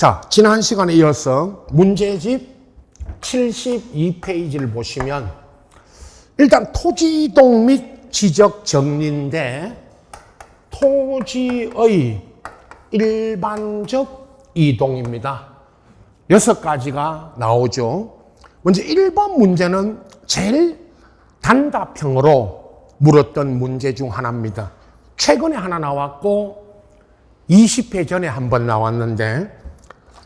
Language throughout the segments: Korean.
자, 지난 시간에 이어서 문제집 72페이지를 보시면 일단 토지 이동 및 지적 정리인데 토지의 일반적 이동입니다. 6가지가 나오죠. 먼저 1번 문제는 제일 단답형으로 물었던 문제 중 하나입니다. 최근에 하나 나왔고 20회 전에 한 번 나왔는데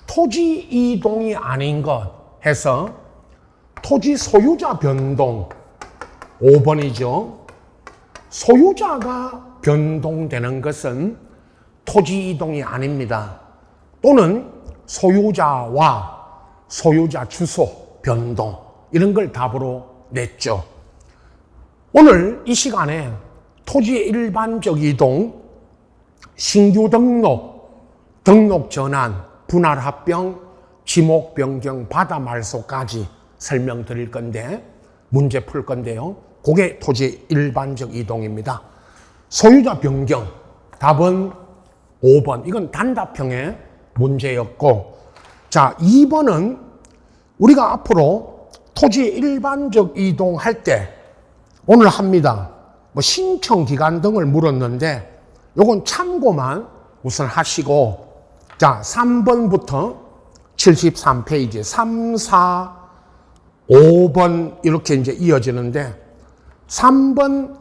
토지 이동이 아닌 것 해서 토지 소유자 변동 5번이죠. 소유자가 변동되는 것은 토지 이동이 아닙니다. 또는 소유자와 소유자 주소 변동 이런 걸 답으로 냈죠. 오늘 이 시간에 토지의 일반적 이동, 신규 등록 전환, 분할 합병, 지목 변경, 바다 말소까지 설명드릴 건데 문제 풀 건데요. 그게 토지의 일반적 이동입니다. 소유자 변경, 답은 5번. 이건 단답형의 문제였고, 자, 2번은 우리가 앞으로 토지의 일반적 이동할 때 오늘 합니다. 신청 기간 등을 물었는데 요건 참고만 우선 하시고, 자, 3번부터 73페이지 3, 4, 5번 이렇게 이제 이어지는데 3번,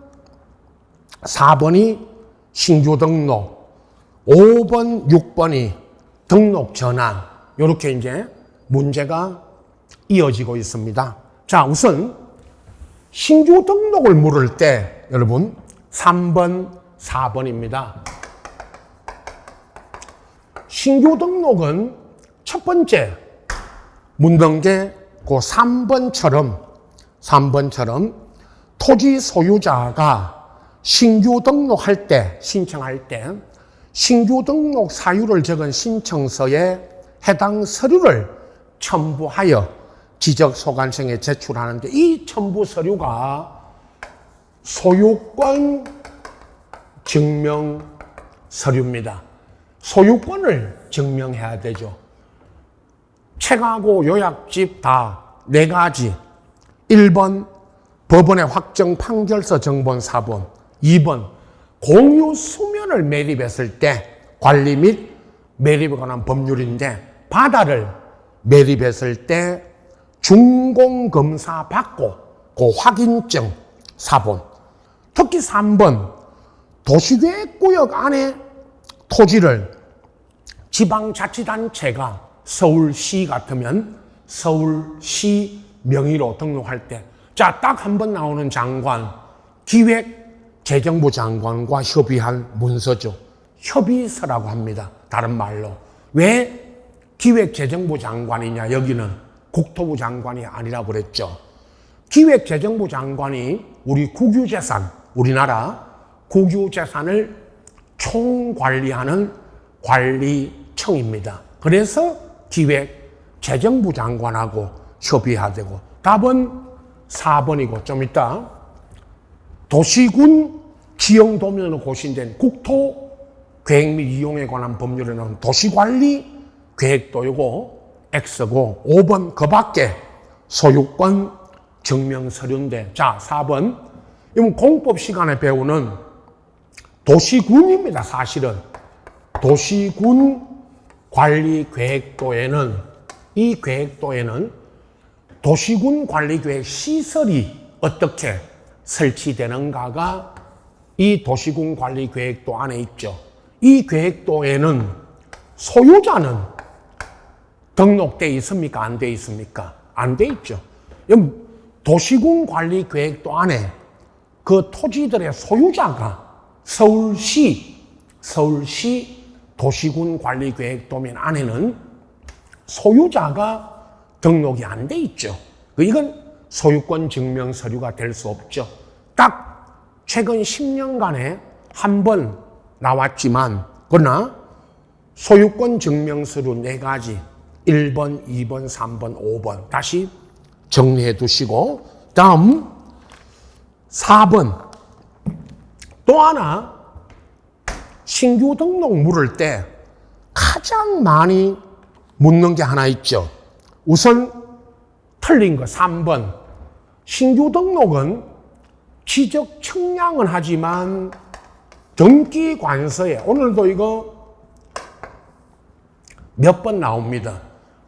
4번이 신규 등록, 5번, 6번이 등록 전환 이렇게 이제 문제가 이어지고 있습니다. 자, 우선 신규 등록을 물을 때 여러분 3번, 4번입니다. 신규 등록은 첫 번째 묻는 게 그 3번처럼 토지 소유자가 신규 등록할 때, 신청할 때 신규 등록 사유를 적은 신청서에 해당 서류를 첨부하여 지적소관청에 제출하는데 이 첨부 서류가 소유권 증명 서류입니다. 소유권을 증명해야 되죠. 책하고 요약집 다 4가지. 1번 법원의 확정 판결서 정본 4번. 2번 공유 수면을 매립했을 때 관리 및 매립에 관한 법률인데 바다를 매립했을 때 준공검사 받고 그 확인증 4번. 특히 3번 도시계획구역 안에 토지를 지방자치단체가 서울시 같으면 서울시 명의로 등록할 때, 자, 딱 한 번 나오는 장관, 기획재정부 장관과 협의한 문서죠. 협의서라고 합니다. 다른 말로. 왜 기획재정부 장관이냐? 여기는 국토부 장관이 아니라고 그랬죠. 기획재정부 장관이 우리 국유재산, 우리나라 국유재산을 총관리하는 관리청입니다. 그래서 기획재정부 장관하고 협의해야 되고, 답은 4번이고 좀 이따 도시군 지형도면으로 고시된 국토계획 및 이용에 관한 법률에는 도시관리 계획도이고 X고 5번 그 밖에 소유권 증명서류인데, 자, 4번 이건 공법 시간에 배우는 도시군입니다. 사실은 도시군 관리 계획도에는, 이 계획도에는 도시군 관리 계획 시설이 어떻게 설치되는가가 이 도시군 관리 계획도 안에 있죠. 이 계획도에는 소유자는 등록돼 있습니까? 안 돼 있습니까? 안 돼 있죠. 도시군 관리 계획도 안에 그 토지들의 소유자가 서울시 도시군 관리 계획도면 안에는 소유자가 등록이 안 돼 있죠. 이건 소유권 증명 서류가 될 수 없죠. 딱 최근 10년간에 한 번 나왔지만, 그러나 소유권 증명 서류 4가지, 1번, 2번, 3번, 5번 다시 정리해 두시고, 다음 4번 또 하나 신규 등록 물을 때 가장 많이 묻는 게 하나 있죠. 우선 틀린 거 3번. 신규 등록은 지적 청량은 하지만 등기 관서에 오늘도 이거 몇 번 나옵니다.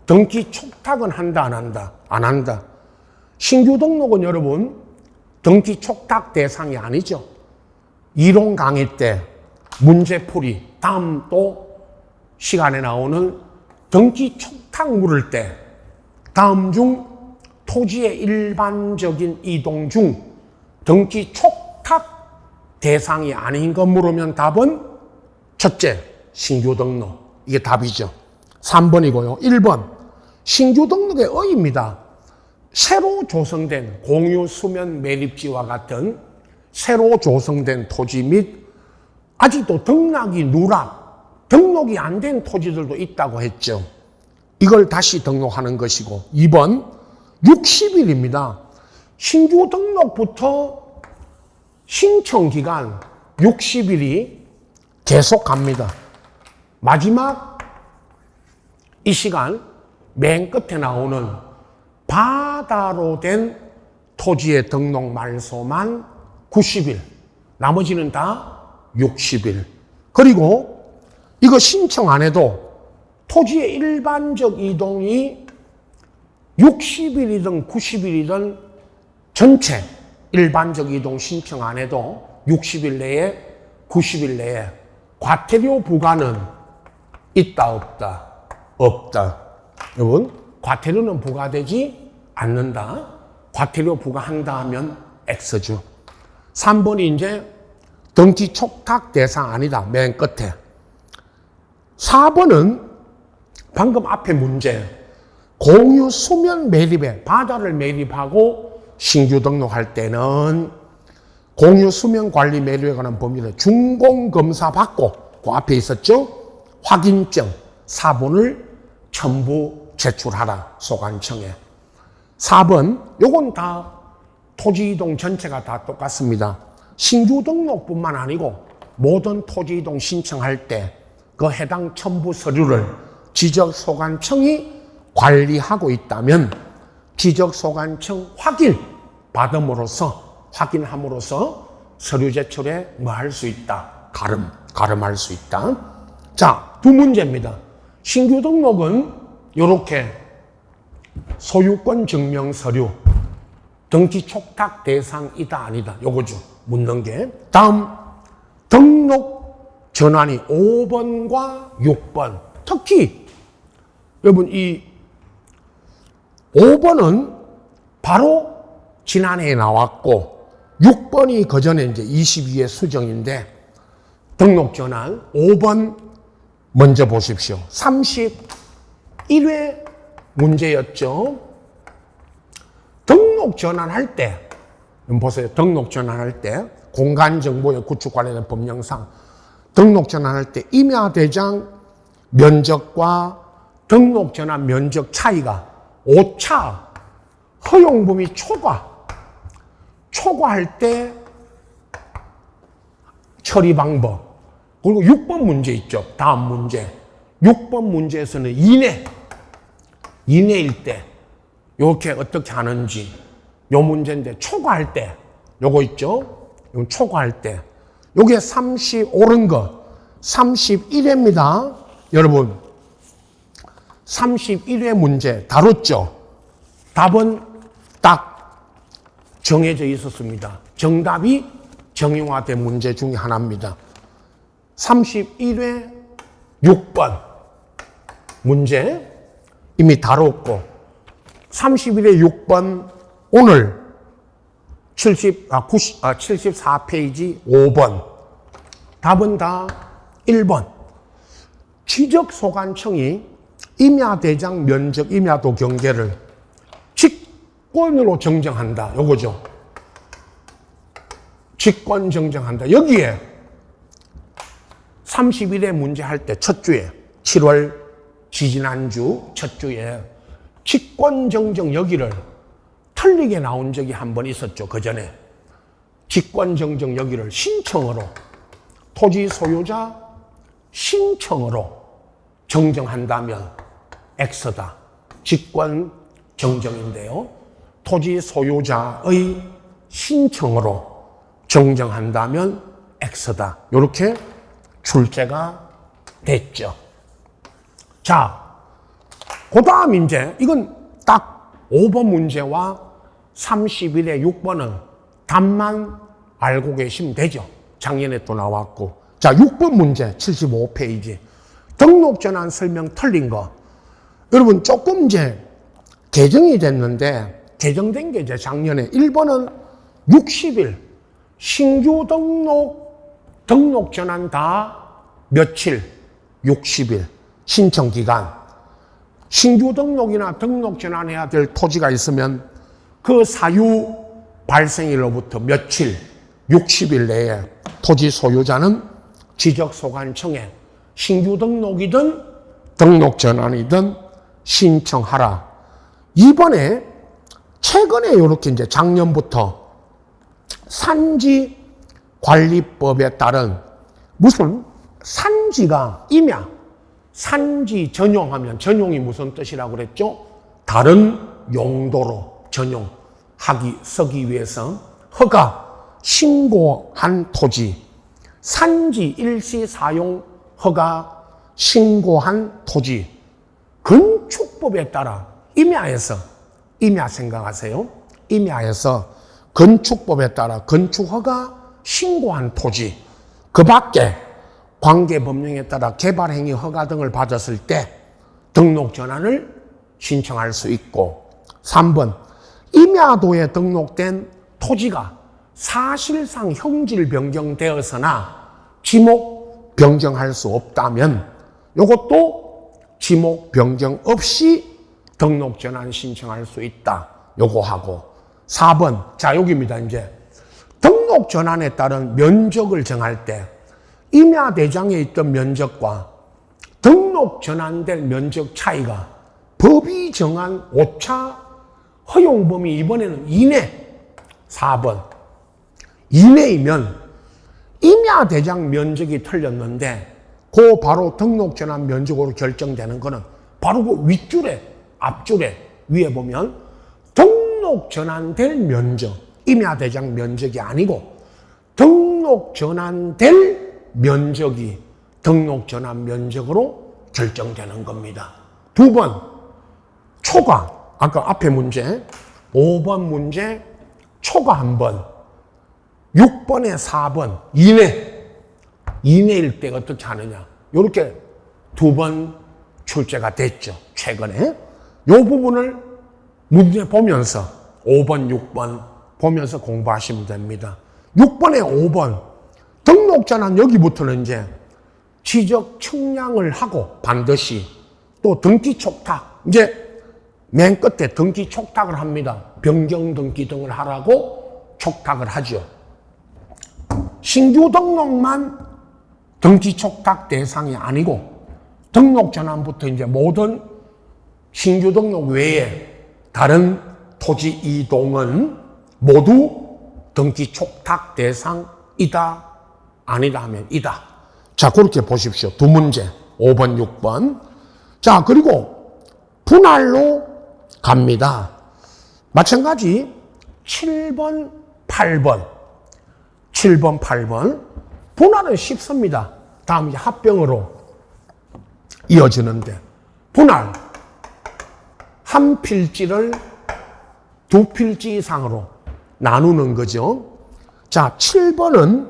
등기 촉탁은 한다 안 한다? 안 한다. 신규 등록은 여러분 등기 촉탁 대상이 아니죠. 이론 강의 때 문제풀이 다음 또 시간에 나오는 등기 촉탁 물을 때 다음 중 토지의 일반적인 이동 중 등기 촉탁 대상이 아닌 거 물으면 답은 첫째, 신규 등록. 이게 답이죠. 3번이고요. 1번, 신규 등록의 의의입니다. 새로 조성된 공유 수면 매립지와 같은 새로 조성된 토지 및 아직도 등록이 안 된 토지들도 있다고 했죠. 이걸 다시 등록하는 것이고 2번, 60일입니다. 신규 등록부터 신청 기간 60일이 계속 갑니다. 마지막 이 시간 맨 끝에 나오는 바다로 된 토지의 등록 말소만 90일, 나머지는 다 60일. 그리고 이거 신청 안 해도 토지의 일반적 이동이 60일이든 90일이든 전체 일반적 이동 신청 안 해도 60일 내에 90일 내에 과태료 부과는 있다 없다? 없다. 여러분, 과태료는 부과되지 않는다. 과태료 부과한다 하면 X죠. 3번이 이제 등기 촉탁 대상 아니다. 맨 끝에. 4번은 방금 앞에 문제. 공유 수면 매립에 바다를 매립하고 신규 등록할 때는 공유 수면 관리 매립에 관한 법률에 준공검사 받고 그 앞에 있었죠? 확인증, 사본을 첨부 제출하라. 소관청에. 4번, 요건 다 토지 이동 전체가 다 똑같습니다. 신규 등록뿐만 아니고 모든 토지 이동 신청할 때 그 해당 첨부 서류를 지적소관청이 관리하고 있다면 지적소관청 확인함으로써 서류 제출에 뭐 할 수 있다? 가름할 수 있다. 자, 두 문제입니다. 신규 등록은 이렇게 소유권 증명 서류, 등기 촉탁 대상이다 아니다. 요거죠. 묻는 게. 다음, 등록 전환이 5번과 6번. 특히 여러분 이 5번은 바로 지난해에 나왔고 6번이 그 전에 이제 22회 수정인데 등록 전환 5번 먼저 보십시오. 31회 문제였죠. 등록 전환할 때 보세요. 등록 전환할 때 공간정보의 구축 관련된 법령상 등록 전환할 때 임야대장 면적과 등록 전환 면적 차이가 오차, 허용범위 초과할 때 처리 방법. 그리고 6번 문제 있죠. 다음 문제. 6번 문제에서는 이내일 때 이렇게 어떻게 하는지 요 문제인데 초과할 때 요거 있죠. 요 초과할 때 요게 옳은 거 31회입니다. 여러분 31회 문제 다뤘죠. 답은 딱 정해져 있었습니다. 정답이 정형화된 문제 중에 하나입니다. 31회 6번 문제 이미 다뤘고 31회 6번 오늘 74페이지 5번 답은 다 1번 지적소관청이 임야대장 면적 임야도 경계를 직권으로 정정한다. 요거죠. 직권 정정한다. 여기에 31회 문제 할 때 첫 주에 7월 지지난주 첫 주에 직권 정정 여기를 틀리게 나온 적이 한 번 있었죠. 그 전에 직권 정정 여기를 신청으로 토지 소유자 신청으로 정정한다면 X다. 직권 정정인데요. 토지 소유자의 신청으로 정정한다면 X다. 이렇게 출제가 됐죠. 자, 그 다음 이제 이건 딱 5번 문제와 31의 6번은 답만 알고 계시면 되죠. 작년에 또 나왔고. 자, 6번 문제 75페이지. 등록전환 설명 틀린 거. 여러분 조금 이제 개정이 됐는데 개정된 게 이제 작년에 1번은 60일 신규 등록 전환 다 며칠? 60일 신청 기간. 신규 등록이나 등록 전환해야 될 토지가 있으면 그 사유 발생일로부터 며칠? 60일 내에 토지 소유자는 지적소관청에 신규 등록이든 등록 전환이든 신청하라. 이번에 최근에 이렇게 이제 작년부터 산지관리법에 따른 무슨 산지가 임야, 산지 전용하면 전용이 무슨 뜻이라고 그랬죠? 다른 용도로 쓰기 위해서 허가, 신고한 토지, 산지 일시 사용 허가, 신고한 토지, 건축법에 따라 임야 생각하세요. 임야에서 건축법에 따라 건축허가 신고한 토지, 그 밖에 관계법령에 따라 개발행위 허가 등을 받았을 때 등록 전환을 신청할 수 있고, 3번 임야도에 등록된 토지가 사실상 형질 변경되어서나 지목 변경할 수 없다면 이것도 지목 변경 없이 등록 전환 신청할 수 있다. 요거 하고 4번. 자, 여기입니다. 이제 등록 전환에 따른 면적을 정할 때 임야 대장에 있던 면적과 등록 전환될 면적 차이가 법이 정한 오차 허용 범위 이번에는 이내. 4번. 이내이면 임야 대장 면적이 틀렸는데 그 바로 등록 전환 면적으로 결정되는 거는 바로 그 윗줄에 앞줄에 위에 보면 등록 전환될 면적, 임야 대장 면적이 아니고 등록 전환될 면적이 등록 전환 면적으로 결정되는 겁니다. 2번 초과. 아까 앞에 문제 5번 문제 초과 1번, 6번에 4번 이내일 때 어떻게 하느냐. 이렇게 2번 출제가 됐죠. 최근에. 이 부분을 문제 보면서 5번, 6번 보면서 공부하시면 됩니다. 6번에 5번 등록 전환 여기부터는 이제 지적 측량을 하고 반드시 또 등기 촉탁, 이제 맨 끝에 등기 촉탁을 합니다. 변경 등기 등을 하라고 촉탁을 하죠. 신규 등록만 등기 촉탁 대상이 아니고 등록 전환부터 이제 모든 신규 등록 외에 다른 토지 이동은 모두 등기 촉탁 대상이다, 아니다 하면 이다. 자, 그렇게 보십시오. 2문제 5번, 6번. 자, 그리고 분할로 갑니다. 마찬가지 7번, 8번. 7번, 8번. 분할은 쉽습니다. 다음 이제 합병으로 이어지는데, 분할. 한 필지를 두 필지 이상으로 나누는 거죠. 자, 7번은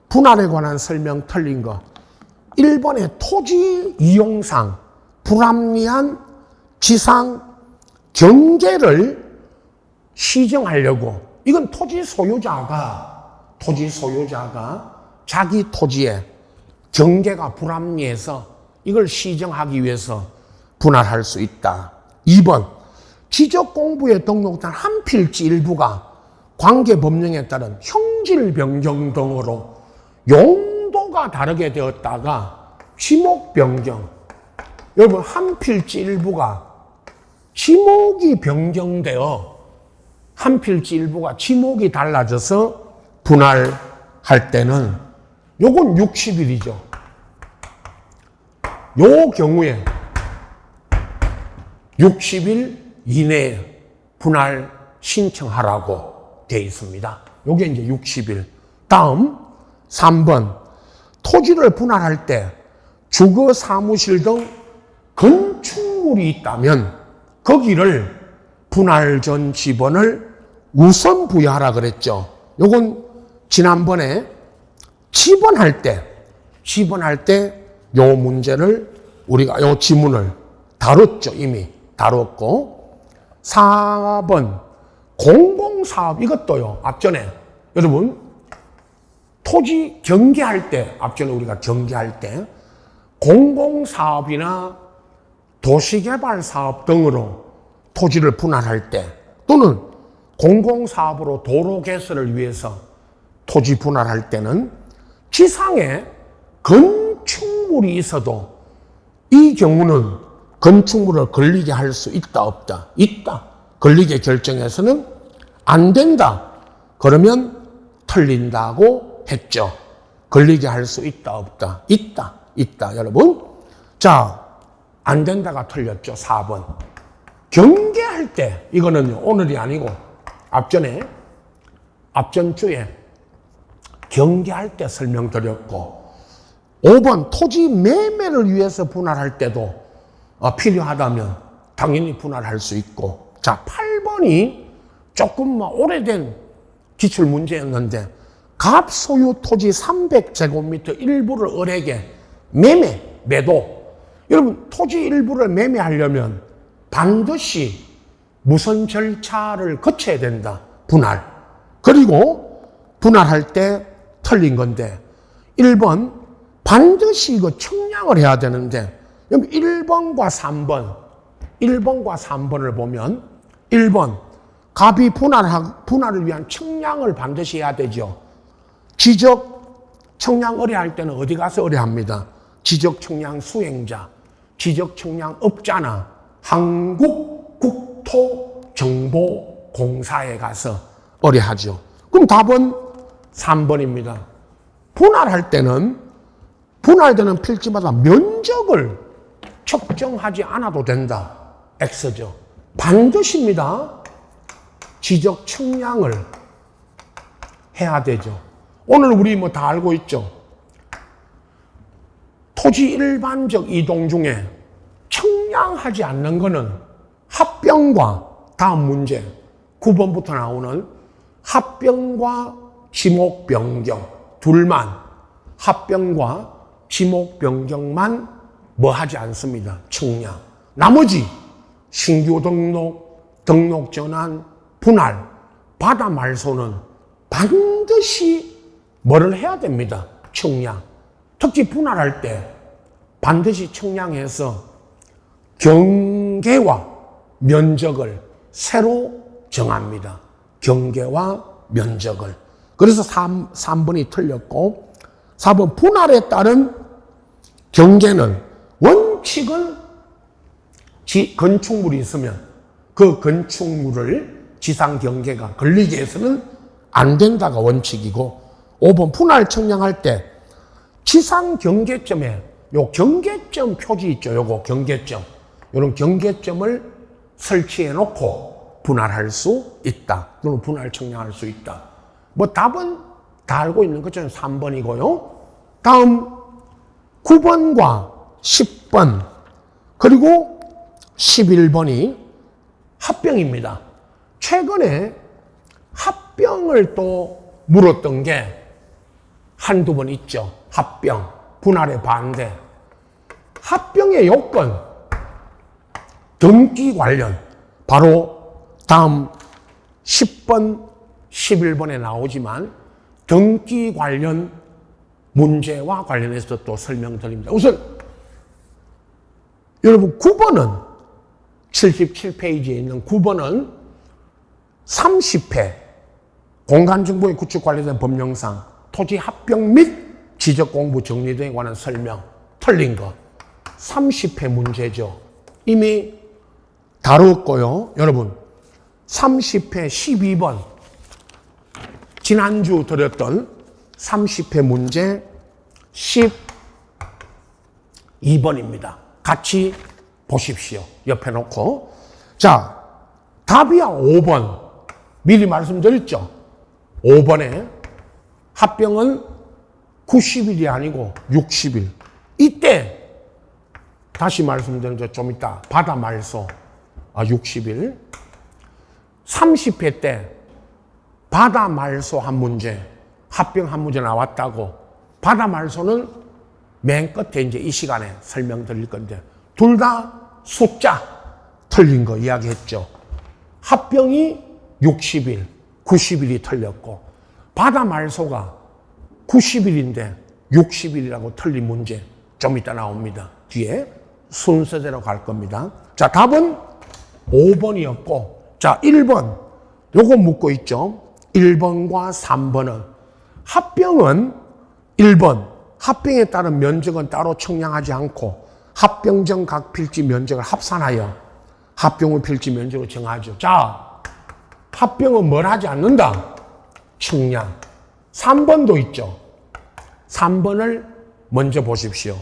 분할에 관한 설명 틀린 거. 1번의 토지 이용상 불합리한 지상 경계를 시정하려고, 이건 토지 소유자가 자기 토지에 경계가 불합리해서 이걸 시정하기 위해서 분할할 수 있다. 2번, 지적공부에 등록된 한 필지 일부가 관계법령에 따른 형질 변경 등으로 용도가 다르게 되었다가 지목 변경. 여러분, 한 필지 일부가 지목이 변경되어 한 필지 일부가 지목이 달라져서 분할할 때는 요건 60일이죠. 요 경우에 60일 이내에 분할 신청하라고 되어 있습니다. 요게 이제 60일. 다음 3번. 토지를 분할할 때 주거 사무실 등 건축물이 있다면 거기를 분할 전 지번을 우선 부여하라 그랬죠. 요건 지난번에 지번할 때 요 문제를 우리가 요 지문을 다뤘죠. 이미 다뤘고. 4번 공공사업 이것도요. 앞전에 여러분 토지 경계할 때 앞전에 우리가 경계할 때 공공사업이나 도시개발사업 등으로 토지를 분할할 때 또는 공공사업으로 도로 개설을 위해서 토지 분할할 때는 지상에 건축물이 있어도 이 경우는 건축물을 걸리게 할 수 있다 없다? 있다. 걸리게 결정해서는 안 된다. 그러면 틀린다고 했죠. 걸리게 할 수 있다 없다? 있다. 있다. 여러분. 자, 안 된다가 틀렸죠. 4번. 경계할 때 이거는 오늘이 아니고 앞전 주에 경계할 때 설명드렸고 5번 토지 매매를 위해서 분할할 때도 필요하다면 당연히 분할할 수 있고 자 8번이 조금 오래된 기출문제였는데 갑소유 토지 300제곱미터 일부를 을에게 매도 여러분 토지 일부를 매매하려면 반드시 무슨 절차를 거쳐야 된다. 분할. 그리고 분할할 때 틀린 건데 1번 반드시 이거 청량을 해야 되는데 1번과 3번을 보면 1번 갑이 분할을 위한 청량을 반드시 해야 되죠. 지적 청량 의뢰할 때는 어디 가서 의뢰합니다. 지적 청량 수행자, 지적 청량 업자나 한국국토정보공사에 가서 의뢰하죠. 그럼 답은 3번입니다. 분할되는 필지마다 면적을 측정하지 않아도 된다. X죠. 반드시입니다. 지적 청량을 해야 되죠. 오늘 우리 다 알고 있죠. 토지 일반적 이동 중에 청량하지 않는 거는 합병과 다음 문제 9번부터 나오는 합병과 지목 변경 둘만 합병과 지목 변경만 하지 않습니다. 청량. 나머지 신규 등록 전환, 분할, 바다 말소는 반드시 뭐를 해야 됩니다. 청량. 특히 분할할 때 반드시 청량해서 경계와 면적을 새로 정합니다. 경계와 면적을. 그래서 3번이 틀렸고 4번 분할에 따른 경계는 원칙은 건축물이 있으면 그 건축물을 지상 경계가 걸리게 해서는 안 된다가 원칙이고 5번 분할 청량할 때 지상 경계점에 요 경계점 표지 있죠. 요거 경계점. 요런 경계점을 설치해 놓고 분할할 수 있다. 또는 분할 청량할 수 있다. 답은 다 알고 있는 것처럼 3번이고요. 다음 9번과 10번 그리고 11번이 합병입니다. 최근에 합병을 또 물었던 게 한두 번 있죠. 합병, 분할의 반대. 합병의 요건, 등기 관련, 바로 다음 10번, 11번에 나오지만 등기 관련 문제와 관련해서 또 설명드립니다. 우선 여러분 9번은 77페이지에 있는 9번은 30회 공간정보의 구축 관련된 법령상 토지 합병 및 지적공부 정리 등에 관한 설명 틀린 거 30회 문제죠. 이미 다뤘고요. 여러분 30회 12번 지난주 드렸던 30회 문제 12번입니다. 같이 보십시오. 옆에 놓고. 자, 답이야 5번. 미리 말씀드렸죠. 5번에 합병은 90일이 아니고 60일. 이때 다시 말씀드린 좀 이따 바다 말소 60일. 30회 때 바다 말소 한 문제, 합병 한 문제 나왔다고. 바다 말소는 맨 끝에 이제 이 시간에 설명드릴 건데 둘 다 숫자 틀린 거 이야기했죠. 합병이 60일, 90일이 틀렸고 바다 말소가 90일인데 60일이라고 틀린 문제 좀 이따 나옵니다. 뒤에 순서대로 갈 겁니다. 자, 답은 5번이었고 자, 1번 요거 묻고 있죠. 1번과 3번은 합병은 1번 합병에 따른 면적은 따로 측량하지 않고 합병 전 각 필지 면적을 합산하여 합병 후 필지 면적을 정하죠. 자, 합병은 뭘 하지 않는다? 측량. 3번도 있죠. 3번을 먼저 보십시오.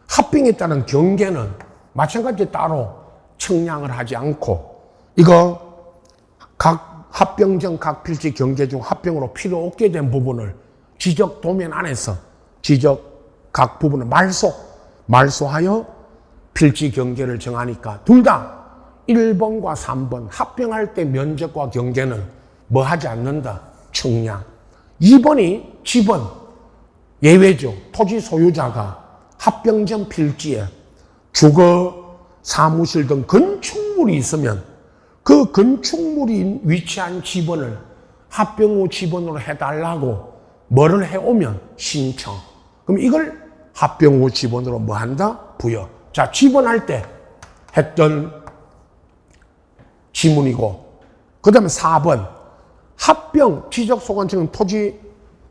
합병에 따른 경계는 마찬가지로 따로 측량을 하지 않고 이거 각 합병 전 각 필지 경계 중 합병으로 필요 없게 된 부분을 지적 도면 안에서 지적 각 부분을 말소하여 필지 경계를 정하니까 둘 다 1번과 3번 합병할 때 면적과 경계는 뭐 하지 않는다? 측량. 2번이 지번 예외죠. 토지 소유자가 합병 전 필지에 주거, 사무실 등 건축물이 있으면 그 건축물이 위치한 지번을 합병 후 지번으로 해달라고 뭐를 해오면 신청. 그럼 이걸 합병 후 지번으로 뭐 한다? 부여. 자, 지번할 때 했던 지문이고 그 다음에 4번 합병 지적소관청은 토지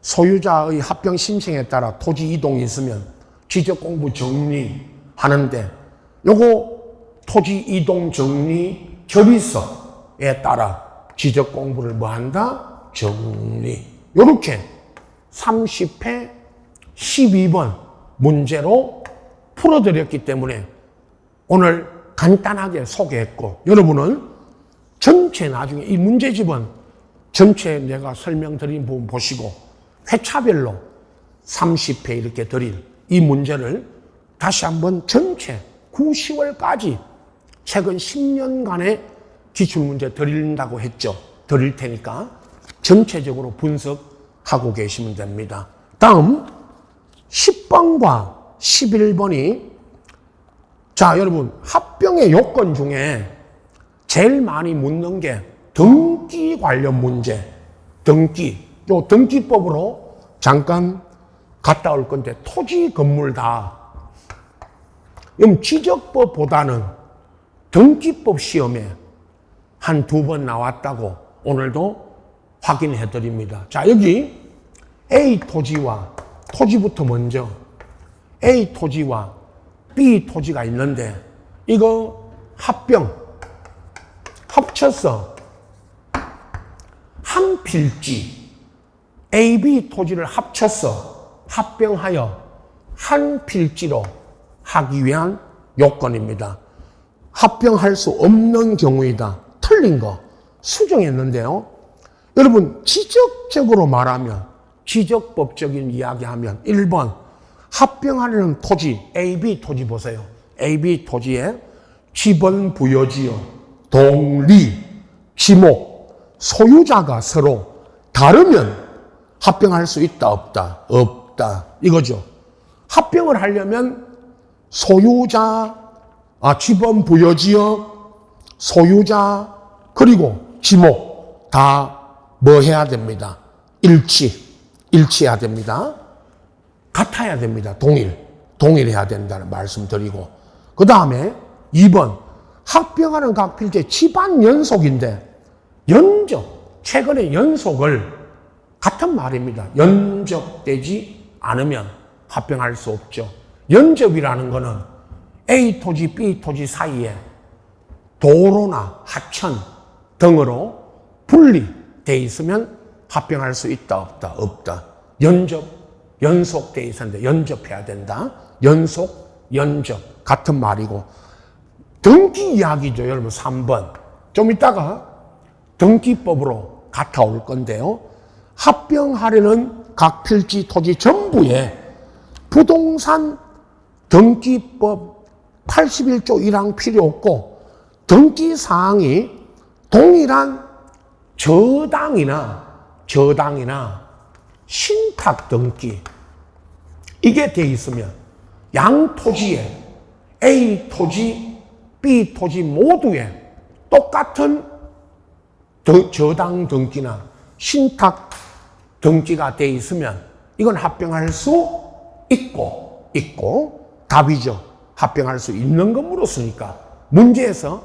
소유자의 합병 신청에 따라 토지 이동이 있으면 지적공부 정리하는데 요거 토지 이동 정리 결의서에 따라 지적공부를 뭐 한다? 정리. 요렇게 30회 12번 문제로 풀어드렸기 때문에 오늘 간단하게 소개했고 여러분은 전체 나중에 이 문제집은 전체 내가 설명드린 부분 보시고 회차별로 30회 이렇게 드릴 이 문제를 다시 한번 전체 9, 10월까지 최근 10년간의 기출문제 드린다고 했죠. 드릴 테니까 전체적으로 분석하고 계시면 됩니다. 다음 10번과 11번이 자, 여러분 합병의 요건 중에 제일 많이 묻는 게 등기 관련 문제. 등기. 요 등기법으로 잠깐 갔다 올 건데 토지 건물 다. 그럼 지적법보다는 등기법 시험에 한 2번 나왔다고 오늘도 확인해 드립니다. 자, 여기 A 토지와 토지부터 먼저 A 토지와 B 토지가 있는데 이거 합쳐서 한 필지 A, B 토지를 합쳐서 합병하여 한 필지로 하기 위한 요건입니다. 합병할 수 없는 경우이다. 틀린 거 수정했는데요. 여러분 지적적으로 말하면 지적법적인 이야기하면 1번 합병하려는 토지 A, B 토지 보세요. A, B 토지에 지번 부여지역 동리, 지목, 소유자가 서로 다르면 합병할 수 있다, 없다? 없다. 이거죠. 합병을 하려면 소유자, 지번 부여지역, 소유자, 그리고 지목 다 뭐 해야 됩니다? 일치해야 됩니다. 같아야 됩니다. 동일해야 된다는 말씀 드리고. 그 다음에 2번. 합병하는 각 필지의 집안 연속인데 최근에 연속을 같은 말입니다. 연접되지 않으면 합병할 수 없죠. 연접이라는 거는 A 토지, B 토지 사이에 도로나 하천 등으로 분리돼 있으면 합병할 수 있다, 없다? 없다. 연속돼 있었는데 연접해야 된다. 연접 같은 말이고 등기 이야기죠, 여러분. 3번. 좀 이따가 등기법으로 갔다 올 건데요. 합병하려는 각 필지 토지 전부에 부동산 등기법 81조 1항 필요 없고 등기 사항이 동일한 저당이나 신탁 등기 이게 돼 있으면 양 토지에 A 토지, B 토지 모두에 똑같은 저당 등기나 신탁 등기가 돼 있으면 이건 합병할 수 있고 답이죠. 합병할 수 있는 거 물었으니까. 문제에서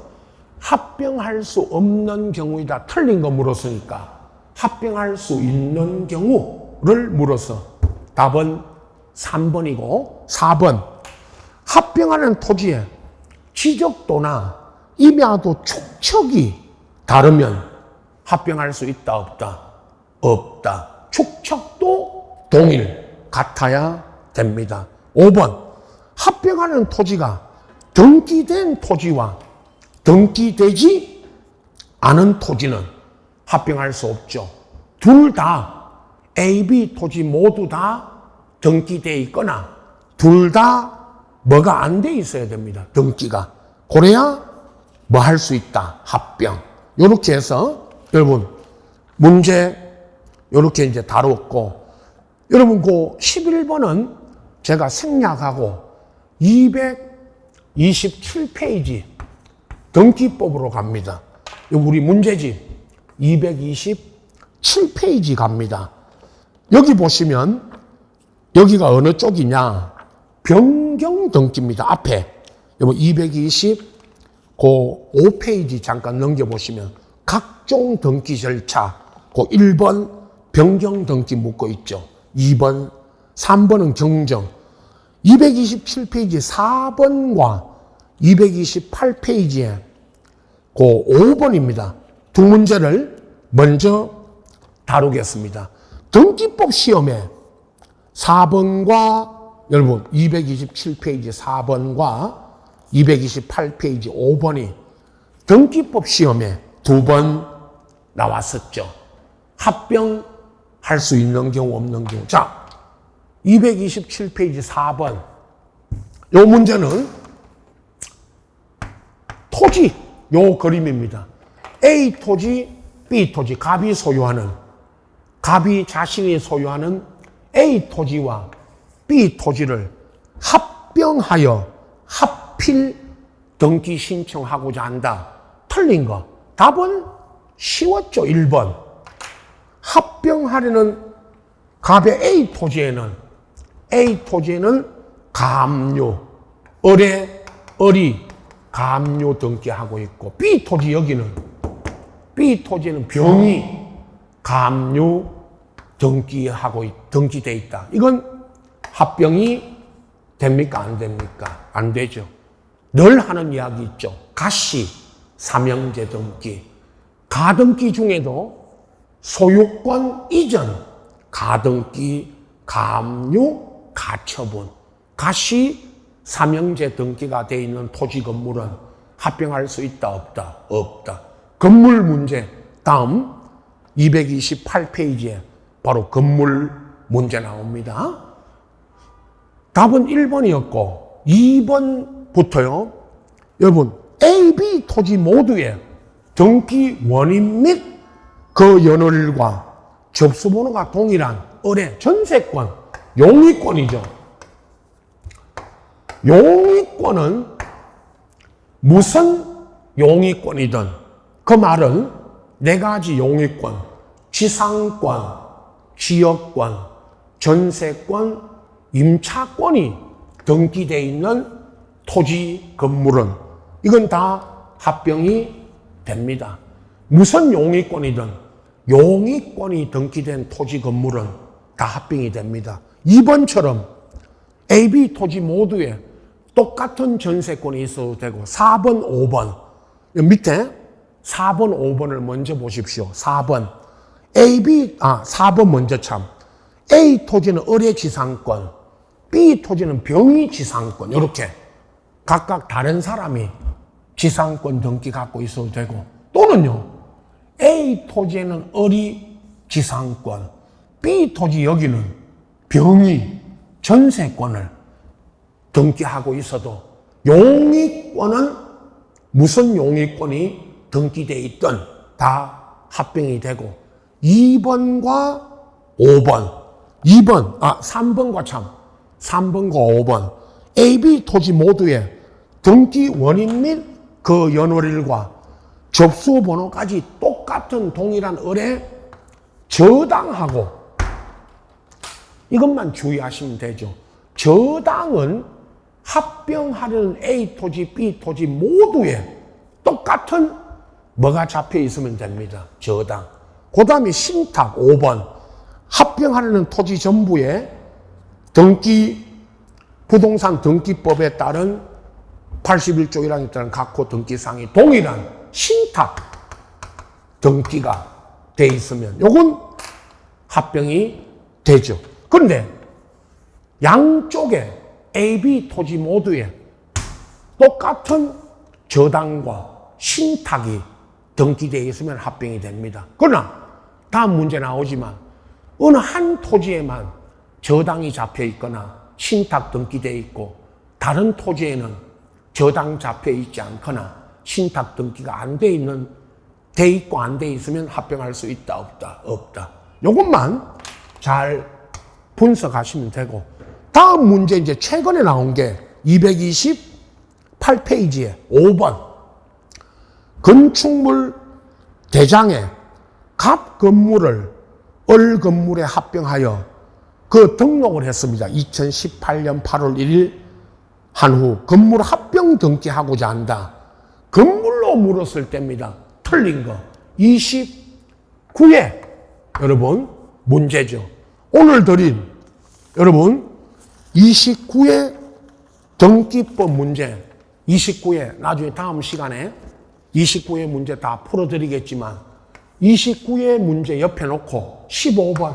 합병할 수 없는 경우이다 틀린 거 물었으니까 합병할 수 있는 경우를 물어서 답은 3번이고 4번 합병하는 토지에 지적도나 임야도 축척이 다르면 합병할 수 있다 없다? 없다. 축척도 동일 같아야 됩니다. 5번 합병하는 토지가 등기된 토지와 등기되지 않은 토지는 합병할 수 없죠. 둘 다 A, B 토지 모두 다 등기되어 있거나 둘 다 뭐가 안 돼 있어야 됩니다. 등기가. 그래야 뭐 할 수 있다. 합병. 이렇게 해서 여러분 문제 이렇게 이제 다뤘고 여러분 그 11번은 제가 생략하고 227페이지 등기법으로 갑니다. 우리 문제집 227페이지 갑니다. 여기 보시면 여기가 어느 쪽이냐? 변경 등기입니다. 앞에 225페이지 잠깐 넘겨보시면 각종 등기 절차 그 1번 변경 등기 묻고 있죠. 2번, 3번은 경정 227페이지 4번과 228페이지에 그 5번입니다. 두 문제를 먼저 다루겠습니다. 등기법 시험에 4번과 여러분 227페이지 4번과 228페이지 5번이 등기법 시험에 2번 나왔었죠. 합병할 수 있는 경우 없는 경우. 자, 227페이지 4번 요 문제는 토지 요 그림입니다. A 토지, B 토지, 갑이 자신이 소유하는 A 토지와 B 토지를 합병하여 합필 등기 신청하고자 한다. 틀린 거. 답은 쉬웠죠. 1번. 합병하려는 갑의 A 토지에는 가압류, 어리, 가압류 등기하고 있고 B 토지에는 병이 가압류 등기돼 있다. 이건 합병이 됩니까? 안 됩니까? 안 되죠. 늘 하는 이야기 있죠. 가시, 삼형제 등기. 가등기 중에도 소유권 이전, 가등기, 가압류, 가처분. 가시, 삼형제 등기가 되어 있는 토지 건물은 합병할 수 있다 없다? 없다. 건물 문제 다음 228페이지에 바로 건물 문제 나옵니다. 답은 1번이었고 2번부터요. 여러분 A, B 토지 모두의 등기 원인 및 그 연월과 접수번호가 동일한 의뢰, 전세권, 용의권이죠. 용의권은 무슨 용의권이든 그 말은 네 가지 용의권, 지상권, 지역권, 전세권, 임차권이 등기되어 있는 토지 건물은 이건 다 합병이 됩니다. 무슨 용의권이든 용의권이 등기된 토지 건물은 다 합병이 됩니다. 2번처럼 A, B 토지 모두에 똑같은 전세권이 있어도 되고 4번, 5번 밑에 4번, 5번을 먼저 보십시오. 4번 4번 먼저 참 A 토지는 의뢰지상권, B 토지는 병의지상권 이렇게 각각 다른 사람이 지상권 등기 갖고 있어도 되고, 또는요, A 토지에는 을이 지상권, B 토지 여기는 병이 전세권을 등기하고 있어도 용의권은 무슨 용의권이 등기되어 있든 다 합병이 되고, 2번과 5번, 3번과 5번, A, B 토지 모두의 등기 원인 및 그 연월일과 접수 번호까지 똑같은 동일한 을에 저당하고, 이것만 주의하시면 되죠. 저당은 합병하려는 A 토지, B 토지 모두에 똑같은 뭐가 잡혀 있으면 됩니다. 저당. 그 다음에 신탁 5번. 합병하려는 토지 전부에 부동산 등기법에 따른 81조 1항에 따른 각호 등기상이 동일한 신탁 등기가 돼 있으면 요건 합병이 되죠. 그런데 양쪽에 A, B 토지 모두에 똑같은 저당과 신탁이 등기되어 있으면 합병이 됩니다. 그러나 다음 문제 나오지만 어느 한 토지에만 저당이 잡혀 있거나 신탁 등기되어 있고 다른 토지에는 저당 잡혀 있지 않거나 신탁 등기가 안 돼 있고 안 돼 있으면 합병할 수 있다, 없다, 없다. 요것만 잘 분석하시면 되고, 다음 문제 이제 최근에 나온 게 228페이지에 5번. 건축물 대장에 갑 건물을 을 건물에 합병하여 그 등록을 했습니다. 2018년 8월 1일 한 후 건물 합병 등기하고자 한다. 건물로 물었을 때입니다. 틀린 거. 29회 여러분 문제죠. 오늘 드린 여러분 29회 등기법 문제, 29회 나중에 다음 시간에 29회 문제 다 풀어드리겠지만 29회 문제 옆에 놓고 15번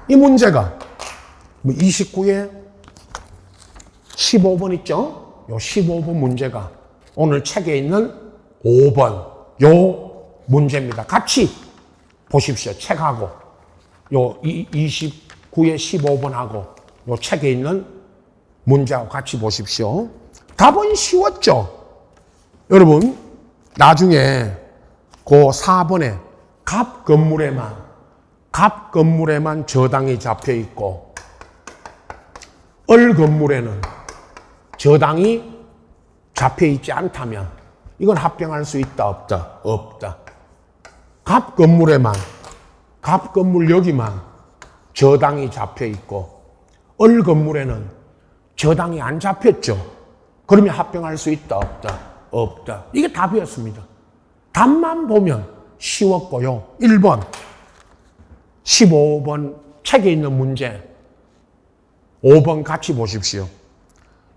이 문제가 29회 15번 있죠? 요 15번 문제가 오늘 책에 있는 5번 요 문제입니다. 같이 보십시오. 책하고 요 29의 15번하고 요 책에 있는 문제하고 같이 보십시오. 답은 쉬웠죠? 여러분 나중에 그 4번에 갑 건물에만 저당이 잡혀 있고 을 건물에는 저당이 잡혀 있지 않다면 이건 합병할 수 있다, 없다? 없다. 갑 건물 여기만 저당이 잡혀 있고 을 건물에는 저당이 안 잡혔죠. 그러면 합병할 수 있다, 없다? 없다. 이게 답이었습니다. 답만 보면 쉬웠고요. 1번, 15번 책에 있는 문제 5번 같이 보십시오.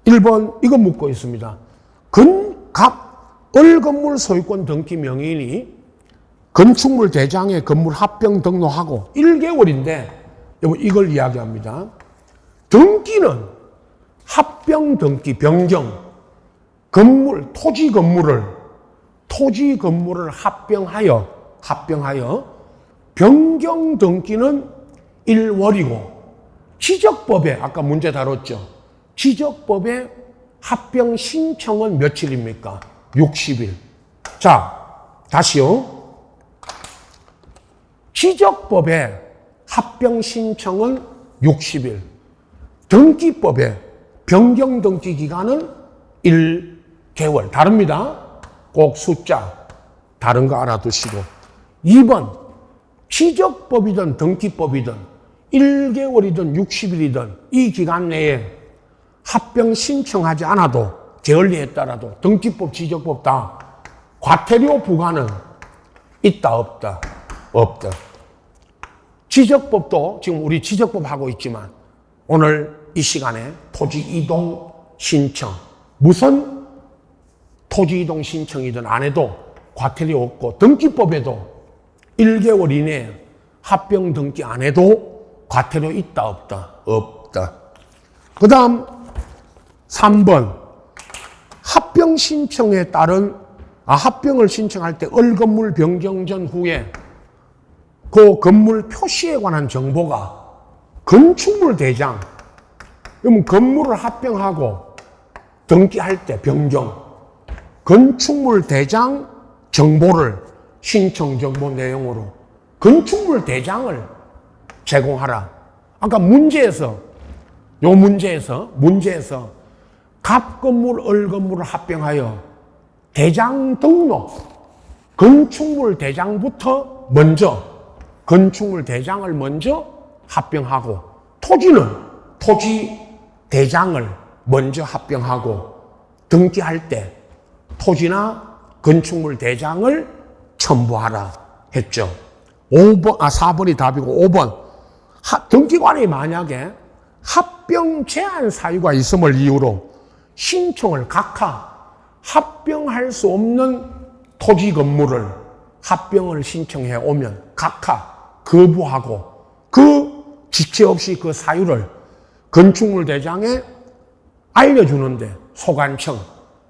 1번 이거 묻고 있습니다. 을 건물 소유권 등기 명의인이 건축물 대장에 건물 합병 등록하고 1개월인데 이걸 이야기합니다. 등기는 합병 등기 변경 토지 건물을 합병하여 변경 등기는 1월이고 지적법에 아까 문제 다뤘죠. 지적법에 합병 신청은 며칠입니까? 60일. 자, 다시요. 지적법에 합병 신청은 60일. 등기법에 변경 등기 기간은 1개월. 다릅니다. 꼭 숫자 다른 거 알아두시고. 2번 지적법이든 등기법이든 1개월이든 60일이든 이 기간 내에 합병 신청하지 않아도 게을리에 따라도 등기법, 지적법 다 과태료 부과는 있다, 없다? 없다. 지적법도 지금 우리 지적법 하고 있지만 오늘 이 시간에 토지 이동 신청 무슨 토지 이동 신청이든 안 해도 과태료 없고 등기법에도 1개월 이내에 합병 등기 안 해도 과태료 있다, 없다? 없다. 그 다음 3번 합병 합병 신청에 따른 합병을 신청할 때 을건물 변경 전 후에 그 건물 표시에 관한 정보가 건축물 대장, 그러면 건물을 합병하고 등기할 때 변경, 건축물 대장 정보를 신청 정보 내용으로 건축물 대장을 제공하라. 아까 문제에서 갑건물, 을건물을 합병하여 대장 등록, 건축물 대장부터 먼저, 건축물 대장을 먼저 합병하고, 토지는 토지 대장을 먼저 합병하고, 등기할 때 토지나 건축물 대장을 첨부하라 했죠. 4번이 답이고 5번. 등기관이 만약에 합병 제한 사유가 있음을 이유로 신청을 합병할 수 없는 토지 건물을 합병을 신청해 오면 거부하고 그 지체 없이 그 사유를 건축물 대장에 알려주는데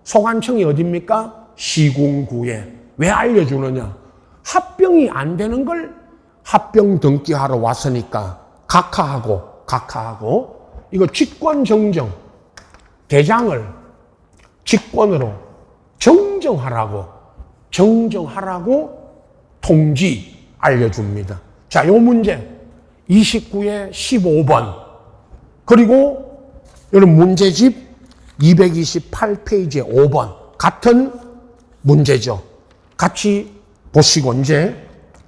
소관청이 어딥니까? 시군구에. 왜 알려주느냐? 합병이 안 되는 걸 합병 등기하러 왔으니까 각하하고 이거 직권정정, 대장을 직권으로 정정하라고 통지 알려줍니다. 자, 요 문제 29에 15번. 그리고 여러분 문제집 228페이지에 5번. 같은 문제죠. 같이 보시고 이제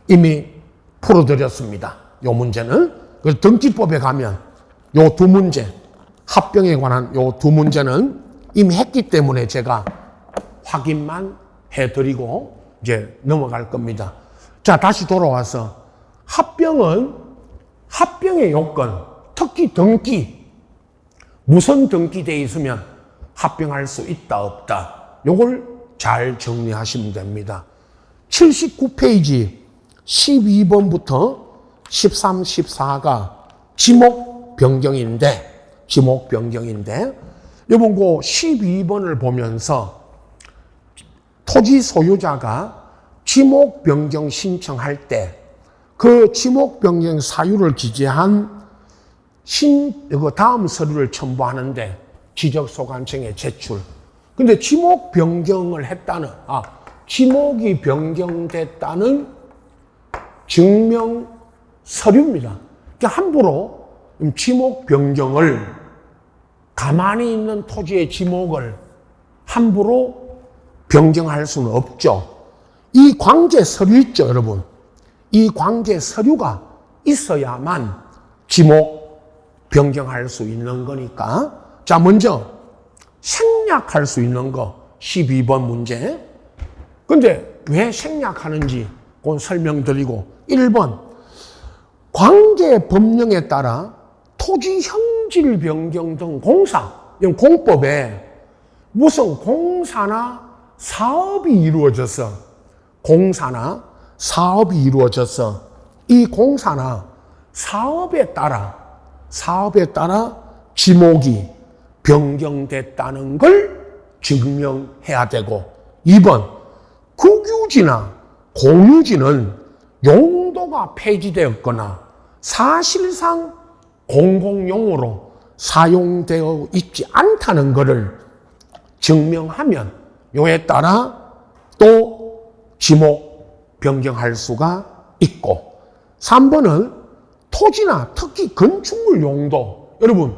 이미 풀어드렸습니다. 요 문제는. 그래서 등기법에 가면 요 두 문제, 합병에 관한 요 두 문제는 이미 했기 때문에 제가 확인만 해드리고 이제 넘어갈 겁니다. 자, 다시 돌아와서 합병의 요건, 특히 등기, 무선 등기되어 있으면 합병할 수 있다, 없다. 요걸 잘 정리하시면 됩니다. 79페이지 12번부터 13, 14가 지목 변경인데 여러분 그 12번을 보면서 토지 소유자가 지목 변경 신청할 때 그 지목 변경 사유를 기재한 다음 서류를 첨부하는데 지적소관청에 제출. 근데 지목 변경을 했다는, 지목이 변경됐다는 증명 서류입니다. 그러니까 함부로 지목 변경을, 가만히 있는 토지의 지목을 함부로 변경할 수는 없죠. 이 관계 서류 있죠, 여러분. 이 관계 서류가 있어야만 지목 변경할 수 있는 거니까. 자, 먼저 생략할 수 있는 거 12번 문제. 근데 왜 생략하는지 그건 설명드리고 1번 관계 법령에 따라 토지 형질 변경 등 이건 공법에 무슨 공사나 사업이 이루어져서 이 공사나 사업에 따라 지목이 변경됐다는 걸 증명해야 되고 2번 국유지나 공유지는 용도가 폐지되었거나 사실상 공공용으로 사용되어 있지 않다는 것을 증명하면 요에 따라 또 지목 변경할 수가 있고 3번은 토지나 특히 건축물 용도, 여러분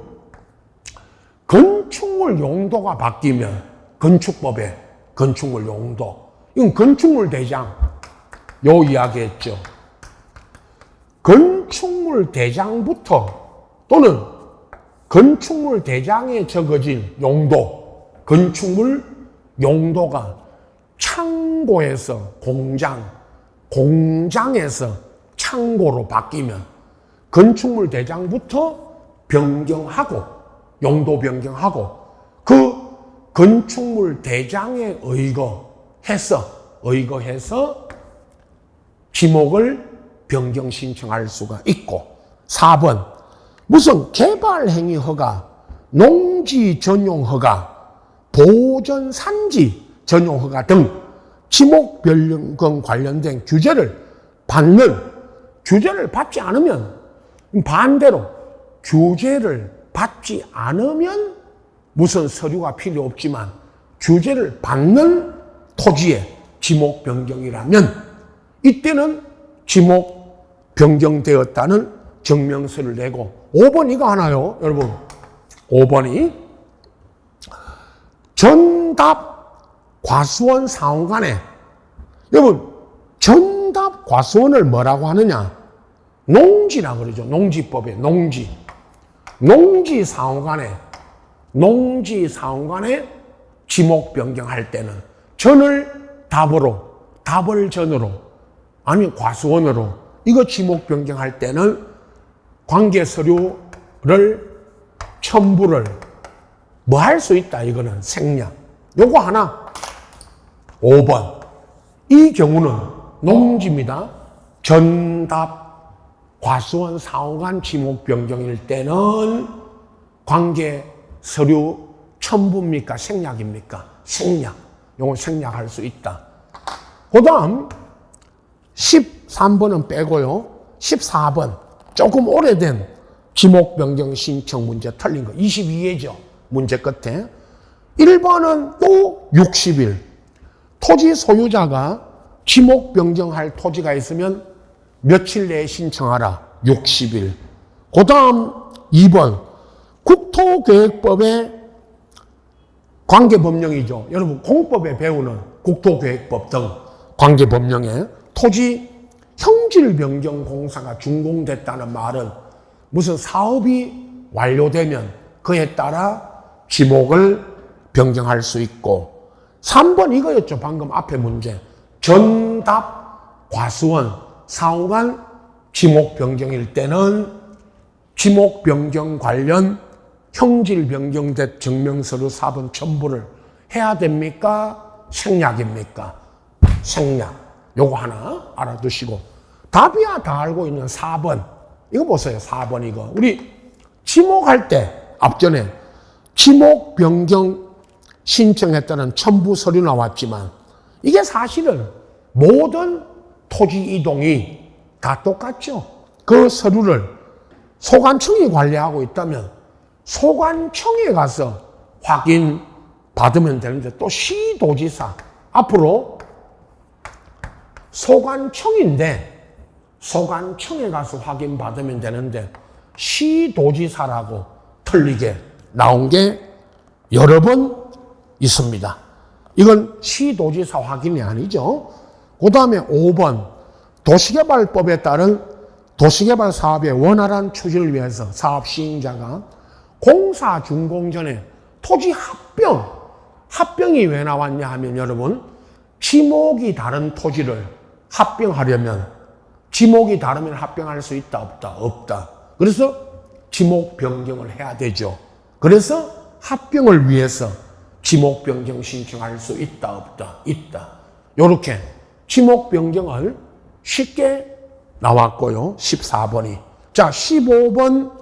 건축물 용도가 바뀌면 건축법에 건축물 용도, 이건 건축물 대장 요 이야기했죠. 건축물 대장부터 또는 건축물 대장에 적어진 용도, 건축물 용도가 창고에서 공장에서 창고로 바뀌면 건축물 대장부터 변경하고 용도 변경하고 그 건축물 대장에 의거해서 지목을 변경 신청할 수가 있고 4번 무슨 개발행위 허가, 농지 전용 허가, 보전 산지 전용 허가 등 지목 변경 관련된 규제를 받지 않으면 반대로 규제를 받지 않으면 무슨 서류가 필요 없지만 규제를 받는 토지의 지목 변경이라면 이때는 지목 변경되었다는 증명서를 내고 5번 이거 하나요, 여러분. 5번이 전답 과수원 사원간에 여러분 전답 과수원을 뭐라고 하느냐? 농지라 그러죠. 농지법에 농지 사원간에 지목 변경할 때는 전을 답을 전으로 아니면 과수원으로 이거 지목 변경할 때는 관계 서류를 첨부를 뭐 할 수 있다. 이거는 생략. 요거 하나. 5번. 이 경우는 농지입니다. 전답 과수원 사원간 지목 변경일 때는 관계 서류 첨부입니까? 생략입니까? 생략. 요거 생략할 수 있다. 그 다음 13번은 빼고요. 14번 조금 오래된 지목 변경 신청 문제 틀린 거 22회죠. 문제 끝에 1번은 또 60일 토지 소유자가 지목 변경할 토지가 있으면 며칠 내에 신청하라. 60일. 그 다음 2번 국토계획법의 관계법령이죠. 여러분 공법에 배우는 국토계획법 등 관계법령에 토지 형질 변경 공사가 준공됐다는 말은 무슨 사업이 완료되면 그에 따라 지목을 변경할 수 있고 3번 이거였죠. 방금 앞에 문제. 전답 과수원 사원간 지목 변경일 때는 지목 변경 관련 형질 변경된 증명서류 4번 첨부를 해야 됩니까? 생략입니까? 생략. 요거 하나 알아두시고 답이야 다 알고 있는 4번 이거 보세요. 4번 이거 우리 지목할 때 앞전에 지목 변경 신청했다는 첨부 서류 나왔지만 이게 사실은 모든 토지 이동이 다 똑같죠. 그 서류를 소관청이 관리하고 있다면 소관청에 가서 확인 받으면 되는데 또 시도지사 앞으로 소관청인데 소관청에 가서 확인 받으면 되는데 시도지사라고 틀리게 나온 게 여러 번 있습니다. 이건 시도지사 확인이 아니죠. 그 다음에 5번 도시개발법에 따른 도시개발 사업의 원활한 추진을 위해서 사업 시행자가 공사 준공 전에 토지 합병이 왜 나왔냐 하면 여러분 지목이 다른 토지를 합병하려면 지목이 다르면 합병할 수 있다 없다? 없다. 그래서 지목 변경을 해야 되죠. 그래서 합병을 위해서 지목 변경 신청할 수 있다 없다? 있다. 요렇게 지목 변경을 쉽게 나왔고요. 14번이. 자, 15번,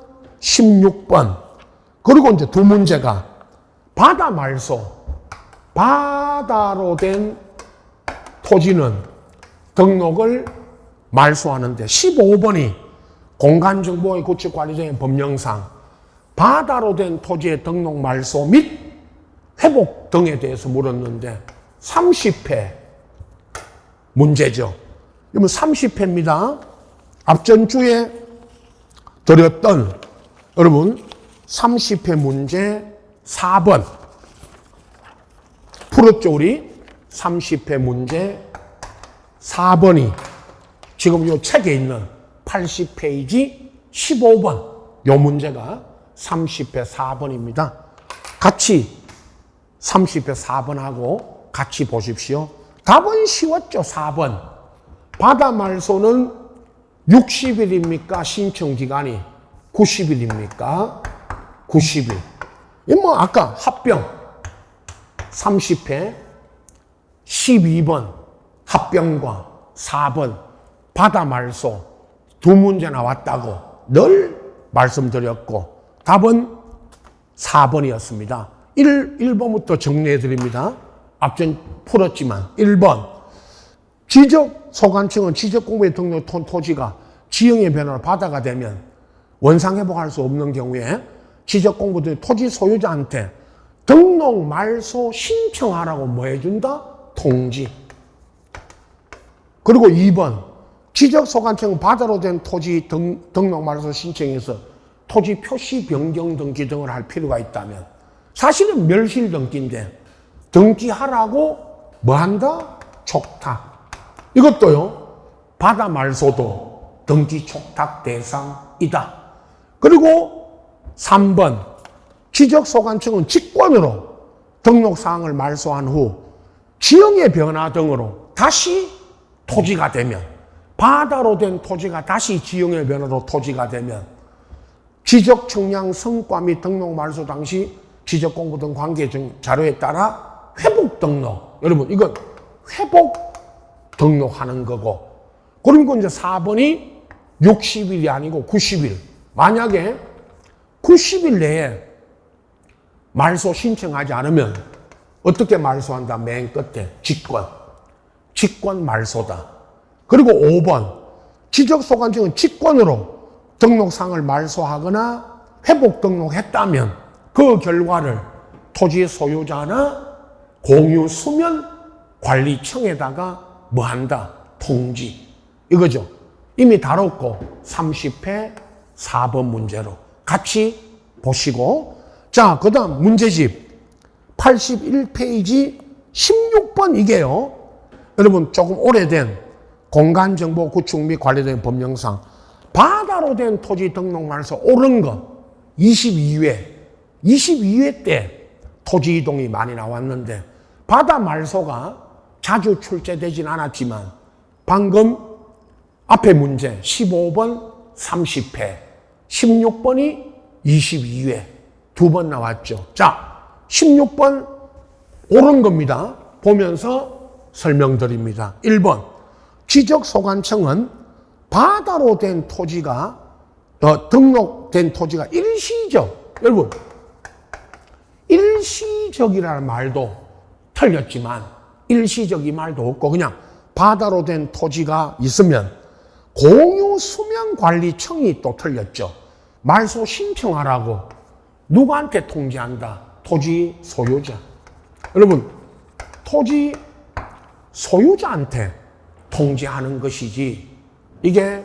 16번. 그리고 이제 두 문제가 바다 말소. 바다로 된 토지는 등록을 말소하는데 15번이 공간정보의 구축관리적인 법령상 바다로 된 토지의 등록 말소 및 회복 등에 대해서 물었는데 30회 문제죠. 그러면 30회입니다. 앞전 주에 드렸던 여러분 30회 문제 4번 풀었죠 우리? 30회 문제 4번이 지금 이 책에 있는 80페이지 15번 요 문제가 30회 4번입니다. 같이 30회 4번하고 같이 보십시오. 답은 쉬웠죠. 4번. 바다 말소는 60일입니까? 신청기간이 90일입니까? 90일. 뭐 아까 합병 30회 12번 합병과 4번 바다 말소 두 문제 나왔다고 늘 말씀드렸고 답은 4번이었습니다. 1번부터 정리해 드립니다. 앞전 풀었지만 1번 지적 소관청은 지적 공부에 등록 토지가 지형의 변화로 바다가 되면 원상 회복할 수 없는 경우에 지적 공부들 토지 소유자한테 등록 말소 신청하라고 뭐 해준다? 통지. 그리고 2번 지적 소관청은 바다로 된 토지 등록 말소 신청에서 토지 표시 변경 등기 등을 할 필요가 있다면 사실은 멸실 등기인데 등기하라고 뭐 한다? 촉탁. 이것도요, 바다 말소도 등기 촉탁 대상이다. 그리고 3번, 지적소관청은 직권으로 등록사항을 말소한 후 지형의 변화 등으로 다시 토지가 되면, 바다로 된 토지가 다시 지형의 변화로 토지가 되면 지적 청량 성과 및 등록 말소 당시 지적 공부 등 관계 자료에 따라 회복 등록. 여러분, 이건 회복 등록하는 거고. 그리고 이제 4번이 60일이 아니고 90일. 만약에 90일 내에 말소 신청하지 않으면 어떻게 말소한다? 맨 끝에 직권. 직권 말소다. 그리고 5번. 지적소관청은 직권으로 등록상을 말소하거나 회복 등록했다면 그 결과를 토지 소유자나 공유 수면 관리청에다가 뭐 한다? 통지. 이거죠. 이미 다뤘고 30회 4번 문제로 같이 보시고, 자, 그 다음 문제집 81페이지 16번 이게요. 여러분 조금 오래된 공간정보 구축 및 관리된 법령상 바다로 된 토지 등록 말소 옳은 거 22회 때 토지 이동이 많이 나왔는데 바다 말소가 자주 출제되진 않았지만 방금 앞에 문제 15번 30회 16번이 22회 두 번 나왔죠. 자, 16번 옳은 겁니다. 보면서 설명드립니다. 1번 지적소관청은 바다로 된 토지가 등록된 토지가 일시적. 여러분, 일시적이라는 말도 틀렸지만 일시적 이 말도 없고 그냥 바다로 된 토지가 있으면 공유수면관리청이 또 틀렸죠. 말소 신청하라고 누구한테 통지한다? 토지 소유자. 여러분, 토지 소유자한테 통지하는 것이지 이게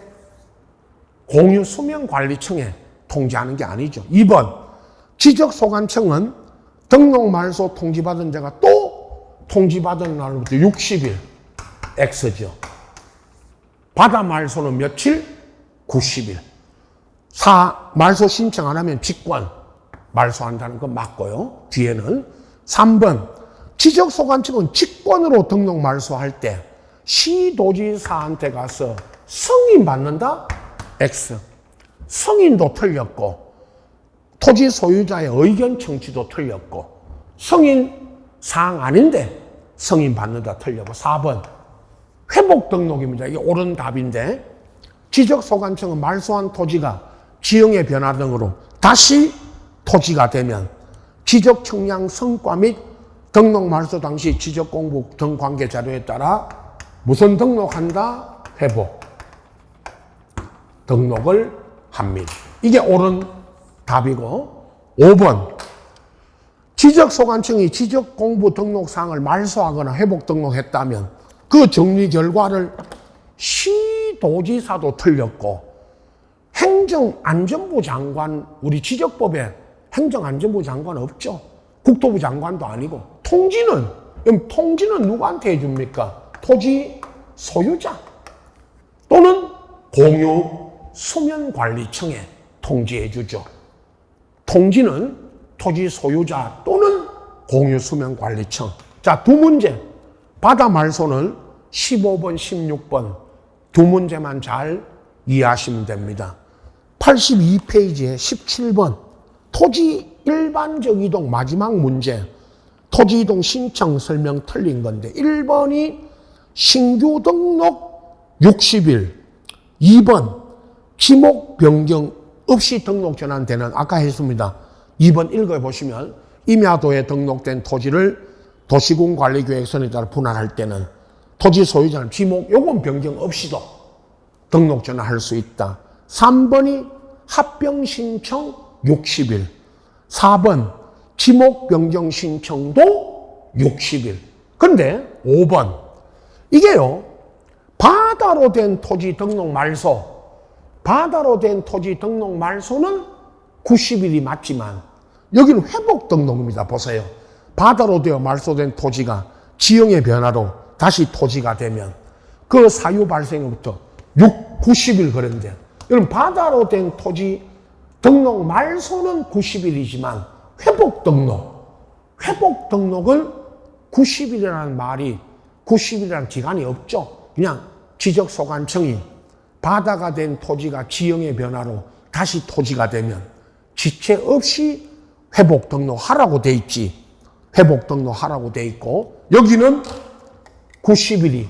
공유수면관리청에 통지하는 게 아니죠. 2번 지적소관청은 등록 말소 통지받은 데가 또 통지받은 날부터 60일 X죠. 바다 말소는 며칠? 90일. 4. 말소 신청 안 하면 직권 말소한다는 건 맞고요. 뒤에는 3번 지적소관청은 직권으로 등록 말소할 때 시도지사한테 가서 승인 받는다? X. 승인도 틀렸고 토지 소유자의 의견 청취도 틀렸고 승인 사항 아닌데 승인 받는다 틀렸고 4번 회복 등록입니다. 이게 옳은 답인데 지적소관청은 말소한 토지가 지형의 변화 등으로 다시 토지가 되면 지적 청량 성과 및 등록 말소 당시 지적 공부 등 관계 자료에 따라 무슨 등록한다? 회복 등록을 합니다. 이게 옳은 답이고 5번 지적소관청이 지적공부 등록사항을 말소하거나 회복 등록했다면 그 정리 결과를 시도지사도 틀렸고 행정안전부 장관, 우리 지적법에 행정안전부 장관 없죠. 국토부 장관도 아니고 통지는 누구한테 해줍니까? 토지 소유자 또는 공유수면관리청에 통지해주죠. 통지는 토지 소유자 또는 공유수면관리청. 자, 두 문제. 바다 말소는 15번, 16번 두 문제만 잘 이해하시면 됩니다. 82페이지에 17번 토지 일반적 이동 마지막 문제. 토지 이동 신청 설명 틀린 건데 1번이 신규 등록 60일 2번 지목 변경 없이 등록 전환되는 아까 했습니다. 2번 읽어보시면 임야도에 등록된 토지를 도시군관리계획선에 따라 분할할 때는 토지 소유자는 지목 요건 변경 없이도 등록 전환할 수 있다. 3번이 합병 신청 60일. 4번 지목 변경 신청도 60일. 근데 5번 이게요. 바다로 된 토지 등록 말소. 바다로 된 토지 등록 말소는 90일이 맞지만 여기는 회복 등록입니다. 보세요. 바다로 되어 말소된 토지가 지형의 변화로 다시 토지가 되면 그 사유 발생부터 90일 걸린대요. 여러분 바다로 된 토지 등록 말소는 90일이지만 회복 등록은 90일이라는 말이 90일이라는 기간이 없죠. 그냥 지적소관청이 바다가 된 토지가 지형의 변화로 다시 토지가 되면 지체 없이 회복 등록하라고 돼 있지. 회복 등록하라고 돼 있고 여기는 90일이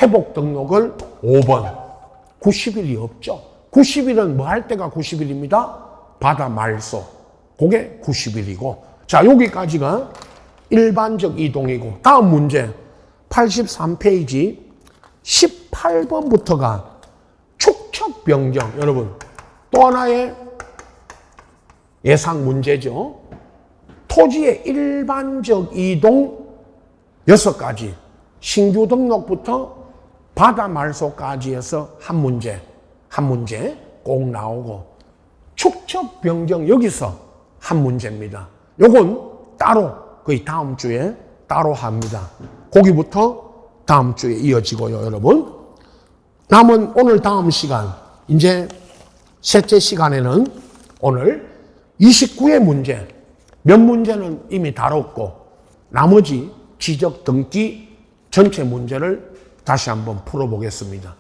회복 등록을 5번 90일이 없죠. 90일은 뭐 할 때가 90일입니다. 바다 말소. 그게 90일이고 자 여기까지가 일반적 이동이고 다음 문제 83페이지 18번부터가 축척 변경. 여러분 또 하나의 예상 문제죠. 토지의 일반적 이동 6가지 신규 등록부터 바다 말소까지 해서 한 문제 꼭 나오고 축척 변경 여기서 한 문제입니다. 요건 따로 거의 다음 주에 따로 합니다. 거기부터 다음 주에 이어지고요. 여러분 남은 오늘 다음 시간 이제 셋째 시간에는 오늘 29의 문제 몇 문제는 이미 다뤘고 나머지 지적 등기 전체 문제를 다시 한번 풀어보겠습니다.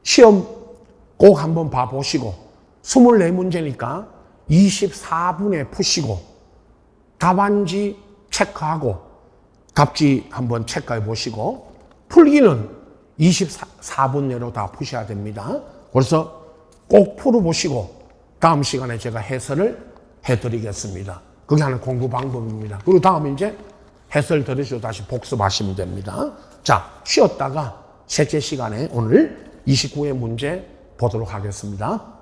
시험 꼭 한번 봐보시고 24문제니까 24분에 푸시고 답안지 체크하고 답지 한번 체크해 보시고 풀기는 24분 내로 다 푸셔야 됩니다. 그래서 꼭 풀어보시고 다음 시간에 제가 해설을 해드리겠습니다. 그게 하는 공부 방법입니다. 그리고 다음 이제 해설 들으시고 다시 복습하시면 됩니다. 자, 쉬었다가 셋째 시간에 오늘 29의 문제 보도록 하겠습니다.